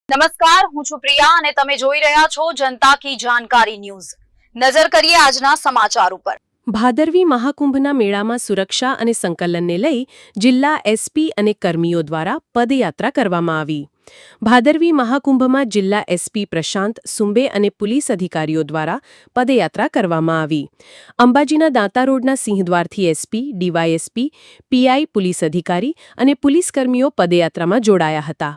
નમસ્કાર, હું છું પ્રિયા અને તમે જોઈ રહ્યા છો જનતા કી જાણકારી ન્યૂઝ। નજર કરીએ આજના સમાચાર ઉપર। ભાદરવી મહાકુંભના મેળામાં સુરક્ષા અને સંકલનને લઈ જિલ્લા એસપી અને કર્મીઓ દ્વારા પદયાત્રા કરવામાં આવી। ભાદરવી મહાકુંભમાં જિલ્લા એસપી પ્રશાંત સુંબે અને પોલીસ અધિકારીઓ દ્વારા પદયાત્રા કરવામાં આવી। અંબાજીના દાંતા રોડના સિંહદ્વારથી એસપી, ડીવાયએસપી, પીઆઈ પોલીસ અધિકારી અને પોલીસ કર્મીઓ પદયાત્રામાં જોડાયા હતા।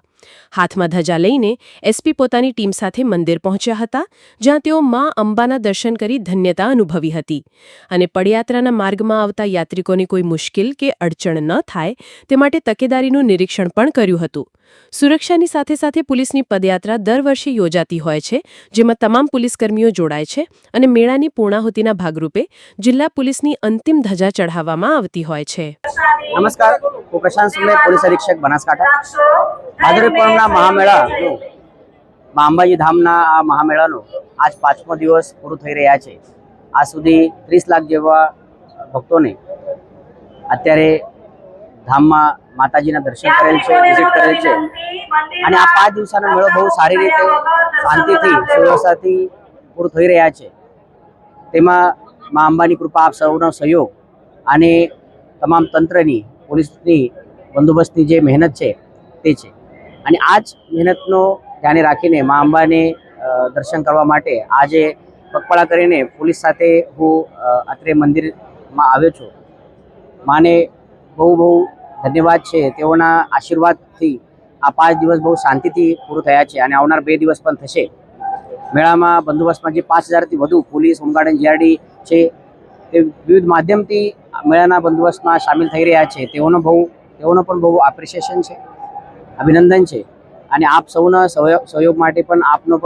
હાથમાં ધજા લઈને એસપી પોતાની ટીમ સાથે મંદિર પહોંચ્યા હતા, જ્યાં તેઓ મા અંબાના દર્શન કરી ધન્યતા અનુભવી હતી અને પદયાત્રાના માર્ગમાં આવતા યાત્રિકોને કોઈ મુશ્કેલ કે અડચણ ન થાય તે માટે તકેદારીનું નિરીક્ષણ પણ કર્યું હતું। સુરક્ષાની સાથે સાથે પોલીસની પદયાત્રા દર વર્ષે યોજાતી હોય છે, જેમાં તમામ પોલીસકર્મીઓ જોડાય છે અને મેળાની પૂર્ણાહુતિના ભાગરૂપે જિલ્લા પોલીસની અંતિમ ધજા ચઢાવવામાં આવતી હોય છે। નમસ્કાર, હું પ્રશાંત સુંબે, પોલીસ અધિક્ષક બનાસકાંઠા। ભાદરવી પૂનમના મહામેળાનું મા અંબાજી ધામના આ મહામેળાનો આજ 5મો દિવસ પૂરો થઈ રહ્યા છે। આજ સુધી 30 લાખ જેવા ભક્તોને અત્યારે ધામમાં માતાજીના દર્શન કરેલ છે, વિઝિટ કરેલ છે અને આ 5 દિવસનો મેળો બહુ સારી રીતે શાંતિથી સુવ્યવસ્થાથી પૂરો થઈ રહ્યા છે। તેમાં મા અંબાની કૃપા, આપ સૌનો સહયોગ અને તમામ તંત્રની, પોલીસની બંદોબસ્તની જે મહેનત છે તે છે અને આ જ મહેનતનો ધ્યાને રાખીને મા અંબાને દર્શન કરવા માટે આજે પગપાળા કરીને પોલીસ સાથે હું અત્રે મંદિરમાં આવ્યો છું। માને બહુ ધન્યવાદ છે, તેઓના આશીર્વાદથી આ 5 દિવસ બહુ શાંતિથી પૂરું થયા છે અને આવનાર 2 દિવસ પણ થશે। મેળામાં બંદોબસ્તમાં જે 5000થી વધુ પોલીસ, હોમગાર્ડ અને જીઆરડી છે તે વિવિધ માધ્યમથી મેળાના બંદોબસ્તમાં સામેલ થઈ રહ્યા છે। તેઓનો પણ બહુ એપ્રિસિએશન છે, અભિનંદન છે અને આપ સૌના સહયોગ માટે પણ આપનો પણ